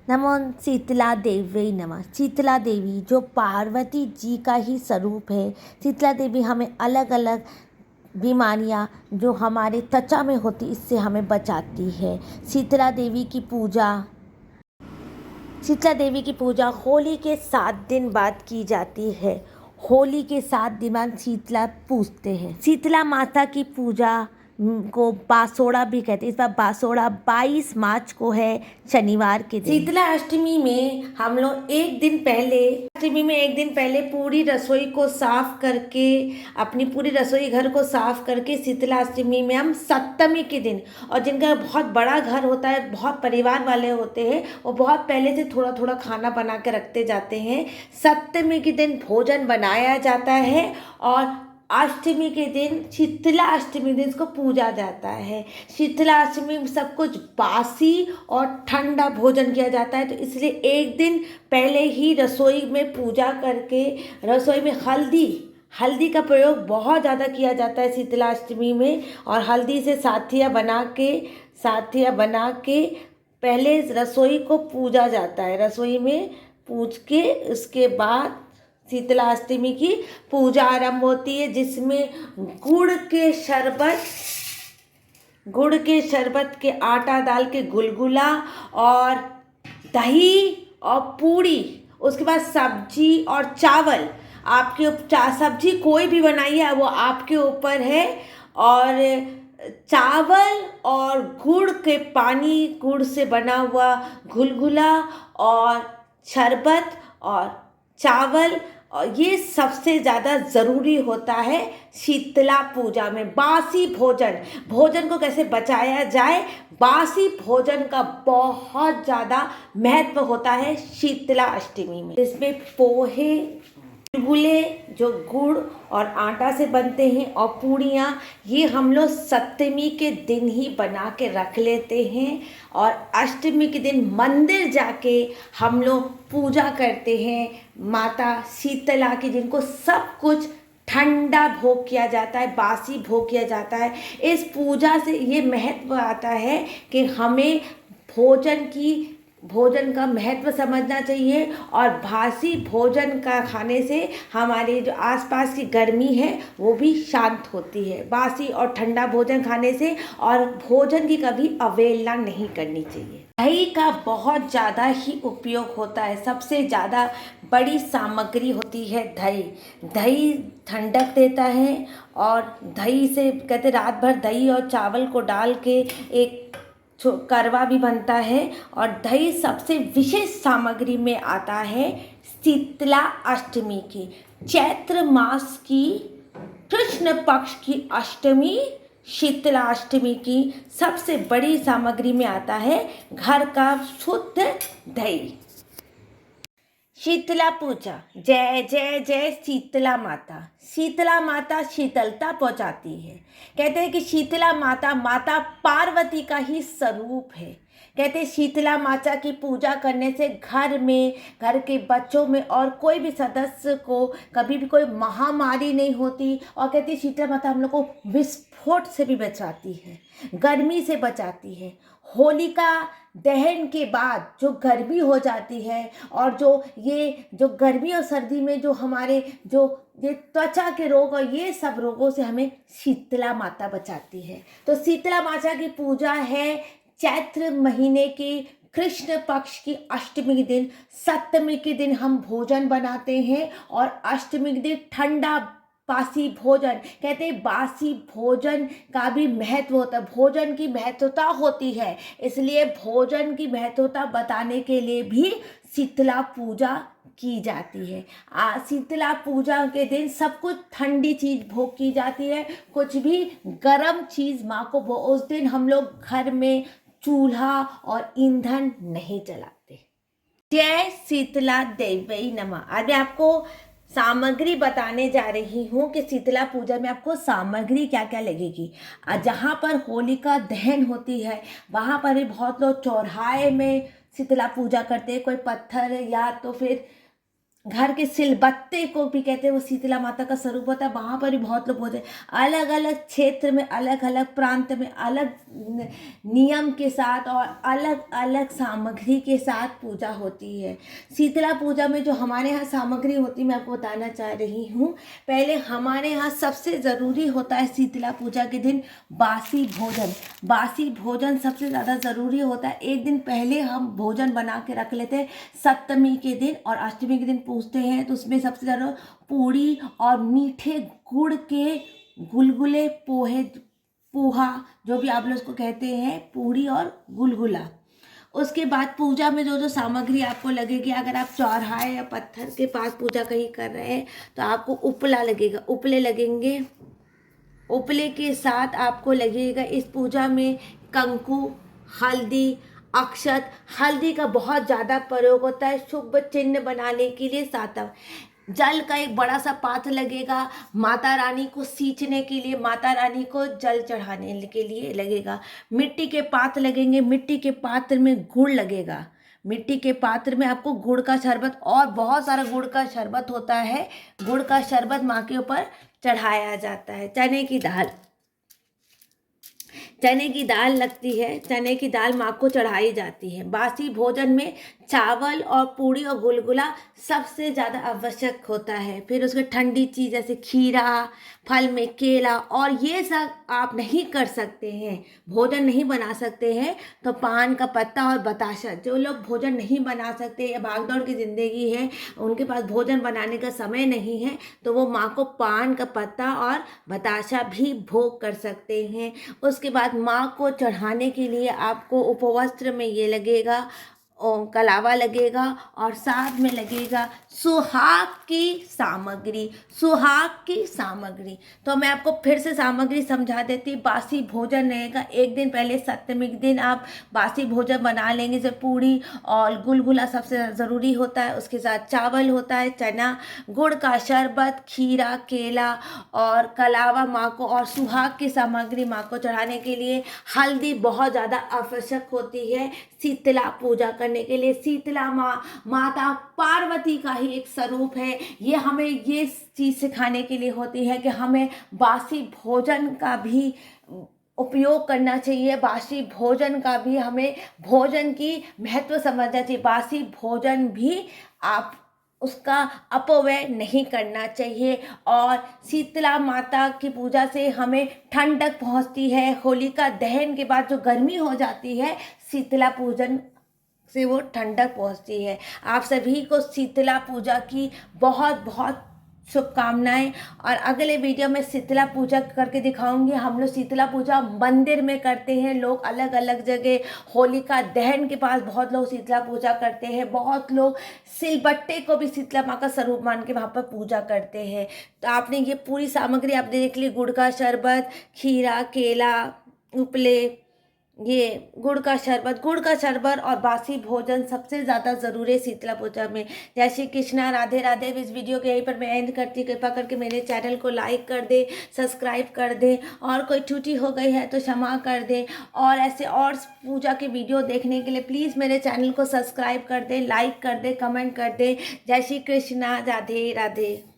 नमो शीतला देवी नमः। शीतला देवी जो पार्वती जी का ही स्वरूप है। शीतला देवी हमें अलग अलग बीमारियां जो हमारे त्वचा में होती इससे हमें बचाती है। शीतला देवी की पूजा होली के 7 दिन बाद की जाती है। होली के 7 दिन बाद शीतला पूजते हैं। शीतला माता की पूजा को बासोड़ा भी कहते हैं। इस बार बासोड़ा 22 मार्च को है, शनिवार के दिन। शीतला अष्टमी में हम लोग एक दिन पहले पूरी रसोई को साफ करके, अपनी पूरी रसोई घर को साफ करके शीतला अष्टमी में हम सप्तमी के दिन, और जिनका बहुत बड़ा घर होता है, बहुत परिवार वाले होते हैं, वो बहुत पहले से थोड़ा थोड़ा खाना बना के रखते जाते हैं। सप्तमी के दिन भोजन बनाया जाता है और अष्टमी के दिन, शीतला अष्टमी दिन इसको पूजा जाता है। शीतला अष्टमी में सब कुछ बासी और ठंडा भोजन किया जाता है, तो इसलिए एक दिन पहले ही रसोई में पूजा करके, रसोई में हल्दी का प्रयोग बहुत ज़्यादा किया जाता है शीतला अष्टमी में। और हल्दी से साथिया बना के पहले रसोई को पूजा जाता है। रसोई में पूज के उसके बाद शीतला अष्टमी की पूजा आरंभ होती है, जिसमें गुड़ के शरबत के आटा डाल के गुलगुला और दही और पूड़ी, उसके बाद सब्जी और चावल, आपके सब्जी कोई भी बनाइए वो आपके ऊपर है। और चावल और गुड़ से बना हुआ गुलगुला और शरबत और चावल, और ये सबसे ज़्यादा ज़रूरी होता है शीतला पूजा में। बासी भोजन को कैसे बचाया जाए, बासी भोजन का बहुत ज़्यादा महत्व होता है शीतला अष्टमी में। इसमें पोहे, गुलगुले जो गुड़ और आटा से बनते हैं, और पूड़ियाँ, ये हम लोग सप्तमी के दिन ही बना के रख लेते हैं। और अष्टमी के दिन मंदिर जाके हम लोग पूजा करते हैं माता शीतला की, जिनको सब कुछ ठंडा भोग किया जाता है, बासी भोग किया जाता है। इस पूजा से ये महत्व आता है कि हमें भोजन का महत्व समझना चाहिए, और बासी भोजन का खाने से हमारे जो आसपास की गर्मी है वो भी शांत होती है, बासी और ठंडा भोजन खाने से। और भोजन की कभी अवहेलना नहीं करनी चाहिए। दही का बहुत ज़्यादा ही उपयोग होता है। सबसे ज़्यादा बड़ी सामग्री होती है दही ठंडक देता है। और दही से कहते रात भर दही और चावल को डाल के एक करवा भी बनता है। और दही सबसे विशेष सामग्री में आता है शीतला अष्टमी की। चैत्र मास की कृष्ण पक्ष की अष्टमी, शीतला अष्टमी की सबसे बड़ी सामग्री में आता है घर का शुद्ध दही। शीतला पूजा। जय जय जय शीतला माता। शीतला माता शीतलता पहुंचाती है। कहते हैं कि शीतला माता पार्वती का ही स्वरूप है। कहते हैं शीतला माता की पूजा करने से घर के बच्चों में और कोई भी सदस्य को कभी भी कोई महामारी नहीं होती। और कहते हैं शीतला माता हम लोग को विस्फोट से भी बचाती है, गर्मी से बचाती है। होलिका दहन के बाद जो गर्मी हो जाती है, और जो गर्मी और सर्दी में जो हमारे ये त्वचा के रोग और ये सब रोगों से हमें शीतला माता बचाती है। तो शीतला माता की पूजा है चैत्र महीने की कृष्ण पक्ष की अष्टमी के दिन। सप्तमी के दिन हम भोजन बनाते हैं, और अष्टमी के दिन ठंडा बासी भोजन। कहते हैं बासी भोजन का भी महत्व होता है, भोजन की महत्वता होती है, इसलिए भोजन की महत्वता बताने के लिए भी शीतला पूजा की जाती है। शीतला पूजा के दिन सब कुछ ठंडी चीज भोग की जाती है, कुछ भी गर्म चीज माँ को उस दिन हम लोग घर में चूल्हा और ईंधन नहीं जलाते। जय शीतला देवी नमः। आज मैं आपको सामग्री बताने जा रही हूँ कि शीतला पूजा में आपको सामग्री क्या क्या लगेगी। जहाँ पर होलिका दहन होती है वहाँ पर भी बहुत लोग चौराहे में शीतला पूजा करते हैं। कोई पत्थर या तो फिर घर के सिलबत्ते को भी कहते हैं वो शीतला माता का स्वरूप होता है। वहाँ पर भी बहुत लोग होते हैं। अलग अलग क्षेत्र में, अलग अलग प्रांत में अलग नियम के साथ और अलग अलग सामग्री के साथ पूजा होती है। शीतला पूजा में जो हमारे यहाँ सामग्री होती है मैं आपको बताना चाह रही हूँ। पहले हमारे यहाँ सबसे ज़रूरी होता है शीतला पूजा के दिन बासी भोजन। बासी भोजन सबसे ज़्यादा ज़रूरी होता है। एक दिन पहले हम भोजन बना के रख लेते हैं। सप्तमी के दिन और अष्टमी के दिन पूजते हैं तो उसमें सबसे ज़्यादा पूड़ी और मीठे गुड़ के गुलगुले, पोहा जो भी आप लोग उसको कहते हैं, पूड़ी और गुलगुला। उसके बाद पूजा में जो जो सामग्री आपको लगेगी, अगर आप चौराहे या पत्थर के पास पूजा कहीं कर रहे हैं तो आपको उपला लगेगा, उपले लगेंगे। उपले के साथ आपको लगेगा इस पूजा में कंकु, हल्दी, अक्षत। हल्दी का बहुत ज़्यादा प्रयोग होता है शुभ चिन्ह बनाने के लिए। सातव जल का एक बड़ा सा पात्र लगेगा, माता रानी को सींचने के लिए, माता रानी को जल चढ़ाने के लिए लगेगा। मिट्टी के पात्र लगेंगे, मिट्टी के पात्र में गुड़ लगेगा। मिट्टी के पात्र में आपको गुड़ का शरबत और बहुत सारा गुड़ का शरबत होता है। गुड़ का शरबत माँ के ऊपर चढ़ाया जाता है। चने की दाल, चने की दाल लगती है, चने की दाल माँ को चढ़ाई जाती है। बासी भोजन में चावल और पूड़ी और गुलगुला सबसे ज़्यादा आवश्यक होता है। फिर उसके ठंडी चीज़ जैसे खीरा, फल में केला, और ये सब आप नहीं कर सकते हैं, भोजन नहीं बना सकते हैं तो पान का पत्ता और बताशा। जो लोग भोजन नहीं बना सकते या भागदौड़ की ज़िंदगी है, उनके पास भोजन बनाने का समय नहीं है, तो वो माँ को पान का पत्ता और बताशा भी भोग कर सकते हैं। उसके बाद माँ को चढ़ाने के लिए आपको उपवस्त्र में ये लगेगा, कलावा लगेगा और साथ में लगेगा सुहाग की सामग्री। सुहाग की सामग्री तो मैं आपको फिर से सामग्री समझा देती। बासी भोजन रहेगा, एक दिन पहले सप्तमी के दिन आप बासी भोजन बना लेंगे, जैसे पूड़ी और गुलगुला सबसे ज़रूरी होता है। उसके साथ चावल होता है, चना, गुड़ का शरबत, खीरा, केला और कलावा माँ को, और सुहाग की सामग्री माँ को चढ़ाने के लिए हल्दी बहुत ज़्यादा आवश्यक होती है शीतला पूजा करने के लिए। शीतला माता पार्वती का ही एक स्वरूप है। ये हमें ये चीज़ सिखाने के लिए होती है कि हमें बासी भोजन का भी उपयोग करना चाहिए। बासी भोजन का भी हमें भोजन की महत्व समझना चाहिए। बासी भोजन भी आप उसका अपव्यय नहीं करना चाहिए। और शीतला माता की पूजा से हमें ठंडक पहुंचती है। होलिका दहन के बाद जो गर्मी हो जाती है, शीतला पूजन से वो ठंडक पहुंचती है। आप सभी को शीतला पूजा की बहुत बहुत शुभकामनाएं। और अगले वीडियो में शीतला पूजा करके दिखाऊंगी। हम लोग शीतला पूजा मंदिर में करते हैं, लोग अलग अलग जगह होलिका दहन के पास बहुत लोग शीतला पूजा करते हैं। बहुत लोग सिलबट्टे को भी शीतला माँ का स्वरूप मान के वहाँ पर पूजा करते हैं। तो आपने ये पूरी सामग्री आपने देख ली, गुड़ का शरबत, खीरा, केला, उपले, ये गुड़ का शरबत और बासी भोजन सबसे ज़्यादा ज़रूरी है शीतला पूजा में। जय श्री कृष्णा, राधे राधे। इस वीडियो के यहीं पर मैं एंड करती। कृपा करके मेरे चैनल को लाइक कर दे, सब्सक्राइब कर दे, और कोई त्रुटि हो गई है तो क्षमा कर दे। और ऐसे और पूजा के वीडियो देखने के लिए प्लीज़ मेरे चैनल को सब्सक्राइब कर दे, लाइक कर दे, कमेंट कर दे। जय श्री कृष्णा, राधे राधे।